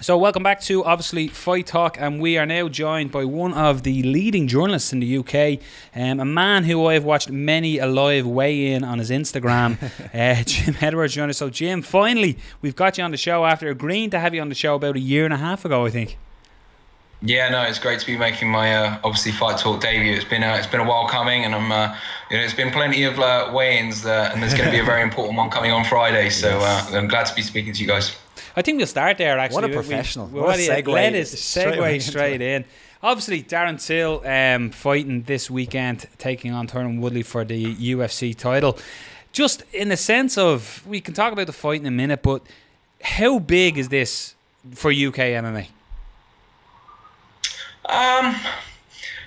So welcome back to obviously Fight Talk, and we are now joined by one of the leading journalists in the UK, a man who I have watched many a live weigh-in on his Instagram, Jim Edwards joined us. So Jim, finally we've got you on the show after agreeing to have you on the show about a year and a half ago, I think. Yeah, no, it's great to be making my obviously Fight Talk debut. It's been a while coming, and I'm it's been plenty of weigh-ins, and there's going to be a very important one coming on Friday. So I'm glad to be speaking to you guys. I think we'll start there, actually. What a professional. What a segue. Let us segue straight in. in. Obviously, Darren Till fighting this weekend, taking on Tyron Woodley for the UFC title. Just in the sense of, we can talk about the fight in a minute, but how big is this for UK MMA?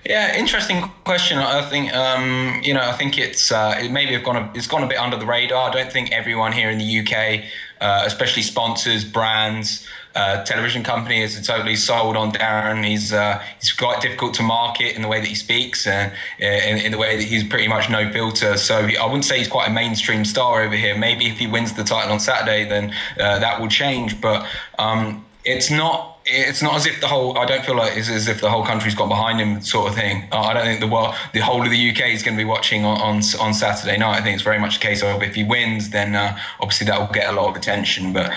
Yeah, interesting question. I think I think it's gone a bit under the radar. I don't think everyone here in the UK, especially sponsors, brands, television companies, are totally sold on Darren. He's quite difficult to market in the way that he speaks, and in the way that he's pretty much no filter. So I wouldn't say he's quite a mainstream star over here. Maybe if he wins the title on Saturday, then that will change. But it's not as if I don't feel like it's as if the whole country's got behind him, sort of thing. I don't think the whole of the UK is going to be watching on Saturday night. I think it's very much a case of, if he wins, then obviously that will get a lot of attention. But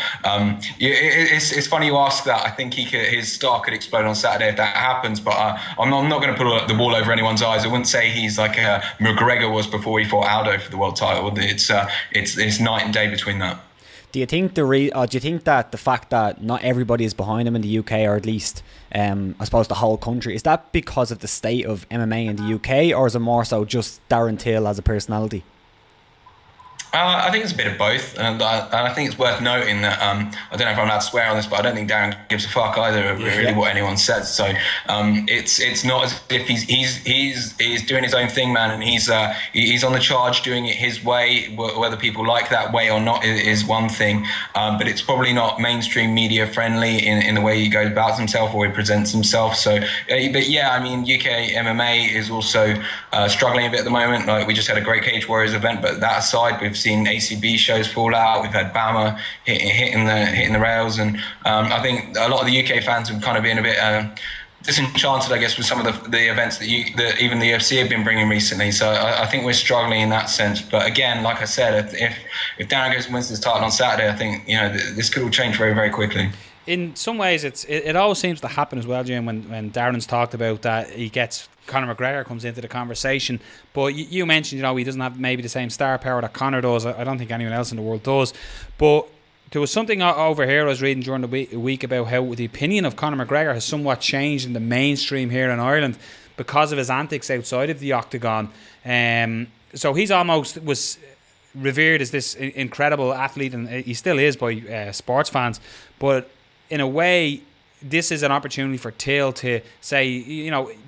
it's funny you ask that. I think his star could explode on Saturday if that happens. But I'm not going to put the wall over anyone's eyes. I wouldn't say he's like McGregor was before he fought Aldo for the world title. It's night and day between that. Do you think that the fact that not everybody is behind him in the UK, or at least I suppose the whole country, is that because of the state of MMA in the UK, or is it more so just Darren Till as a personality? I think it's a bit of both, and I think it's worth noting that I don't know if I'm allowed to swear on this, but I don't think Darren gives a fuck either really what anyone says. So it's not as if he's doing his own thing, man, and he's on the charge doing it his way. Whether people like that way or not is one thing, but it's probably not mainstream media friendly in the way he goes about himself or he presents himself. So, but yeah, I mean, UK MMA is also struggling a bit at the moment. Like, we just had a Great Cage Warriors event, but that aside, we've seen ACB shows fall out. We've had Bama hitting the rails, and I think a lot of the UK fans have kind of been a bit disenchanted, I guess, with some of the events that even the UFC have been bringing recently. So I think we're struggling in that sense. But again, like I said, if Darren goes and wins this title on Saturday, I think this could all change very, very quickly. In some ways, it always seems to happen as well, Jim, when Darren's talked about that he gets Conor McGregor comes into the conversation. But you mentioned, he doesn't have maybe the same star power that Conor does. I don't think anyone else in the world does. But there was something over here I was reading during the week about how the opinion of Conor McGregor has somewhat changed in the mainstream here in Ireland because of his antics outside of the octagon. So he's almost was revered as this incredible athlete, and he still is by sports fans. But in a way, this is an opportunity for Till to say,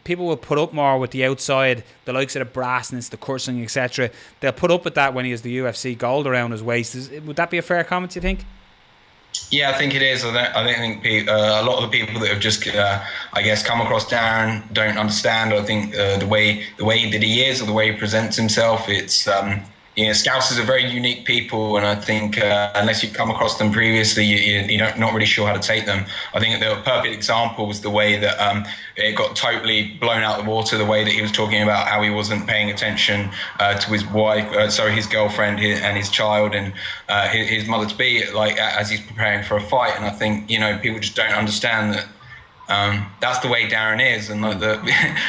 people will put up more with the outside, the likes of the brassness, the cursing, etc. They'll put up with that when he has the UFC gold around his waist. Would that be a fair comment, do you think? Yeah, I think it is. I don't think a lot of the people that have just, come across Darren don't understand. I think the way that he is, or the way he presents himself, it's Scousers are very unique people, and I think unless you've come across them previously, you're not really sure how to take them. I think the perfect example was the way that it got totally blown out of the water, the way that he was talking about how he wasn't paying attention to his wife, his girlfriend and his child, and his mother-to-be, like, as he's preparing for a fight. And I think, people just don't understand that that's the way Darren is. And like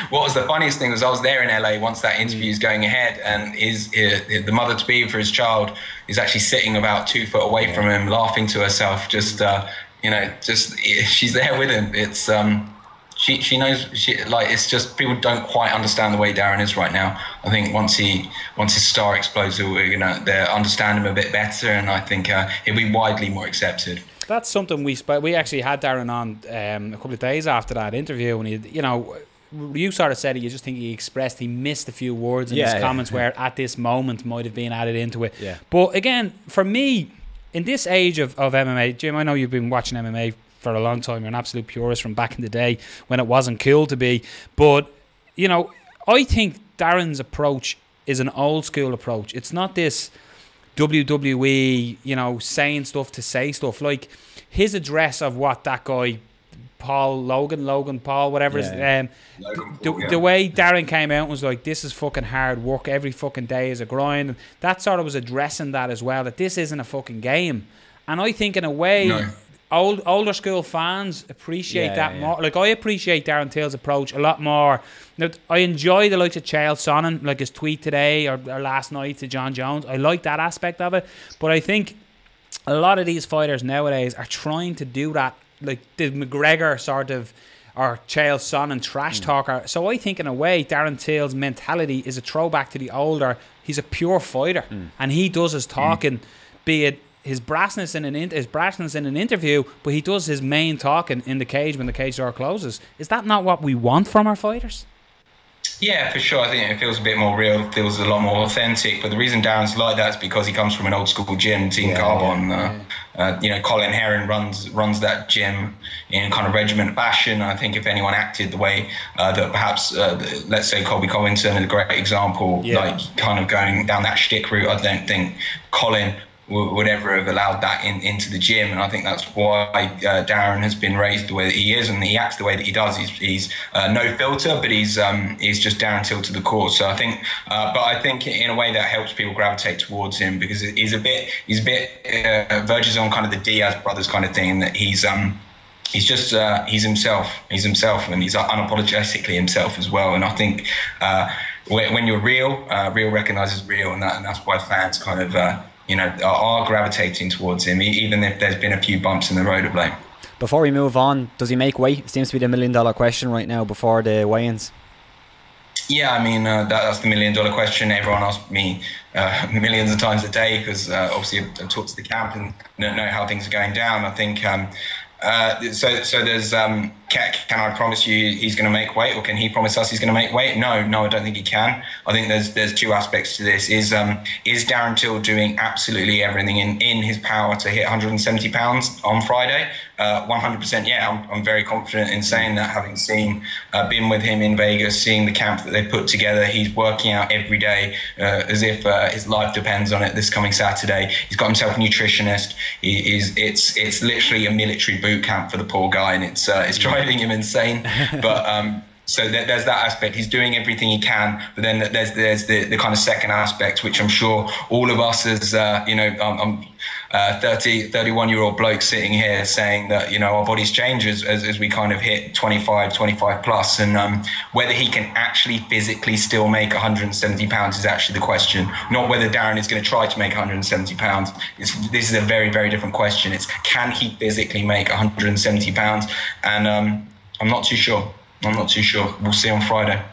what was the funniest thing was, I was there in LA once that interview is going ahead, and the mother-to-be for his child is actually sitting about 2 foot away from him, laughing to herself. Just she's there with him. It's she knows. It's just people don't quite understand the way Darren is right now. I think once his star explodes, they'll understand him a bit better, and I think he'll be widely more accepted. That's something we actually had Darren on a couple of days after that interview, and you sort of said it. You just think he missed a few words in his comments where at this moment might have been added into it. Yeah. But again, for me, in this age of MMA, Jim, I know you've been watching MMA for a long time. You're an absolute purist from back in the day when it wasn't cool to be. But I think Darren's approach is an old school approach. It's not this WWE, you know, saying stuff to say stuff. Like his address of what that guy Logan Paul, whatever the way Darren came out and was like, this is fucking hard work, every fucking day is a grind, and that sort of was addressing that as well, that this isn't a fucking game. And I think in a way older school fans appreciate that more. Like I appreciate Darren Till's approach a lot more. Now, I enjoy the likes of Chael Sonnen, like his tweet today or last night to John Jones. I like that aspect of it, but I think a lot of these fighters nowadays are trying to do that, like the McGregor sort of, or Chael Sonnen trash talker. So I think in a way Darren Till's mentality is a throwback to the older. He's a pure fighter, and he does his talking, be it his brassness in an interview, but he does his main talking in the cage when the cage door closes. Is that not what we want from our fighters? Yeah, for sure. I think it feels a bit more real, feels a lot more authentic. But the reason Darren's like that is because he comes from an old school gym, Team Carbon. You know, Colin Heron runs that gym in kind of regiment fashion. I think if anyone acted the way that perhaps, let's say Colby Covington is a great example, like kind of going down that shtick route, I don't think Colin would ever have allowed that into the gym. And I think that's why Darren has been raised the way that he is, and he acts the way that he does. He's no filter, but he's just Darren Till to the core. So I think, but I think in a way that helps people gravitate towards him, because he's a bit verges on kind of the Diaz brothers kind of thing, in that he's himself, and he's unapologetically himself as well. And I think when you're real recognizes real, and that's why fans kind of are gravitating towards him, even if there's been a few bumps in the road of late. Before we move on, does he make weight? It seems to be the $1 million question right now before the weigh-ins. Yeah, I mean, that's the $1 million question. Everyone asks me millions of times a day, because obviously I talk to the camp and know how things are going down. I think so there's can I promise you he's going to make weight, or can he promise us he's going to make weight? No, I don't think he can. I think there's two aspects to this. Is Darren Till doing absolutely everything in his power to hit 170 pounds on Friday? 100%. Yeah, I'm very confident in saying that, having been with him in Vegas, seeing the camp that they put together. He's working out every day as if his life depends on it. This coming Saturday, he's got himself a nutritionist. It's literally a military boot camp for the poor guy, and it's driving him insane. But so there's that aspect. He's doing everything he can, but then there's the kind of second aspect, which I'm sure all of us as I'm 31-year-old bloke sitting here saying that our bodies change as we kind of hit 25 plus, and whether he can actually physically still make 170 pounds is actually the question, not whether Darren is going to try to make 170 pounds. This is a very, very different question. It's, can he physically make 170 pounds? And I'm not too sure. We'll see on Friday.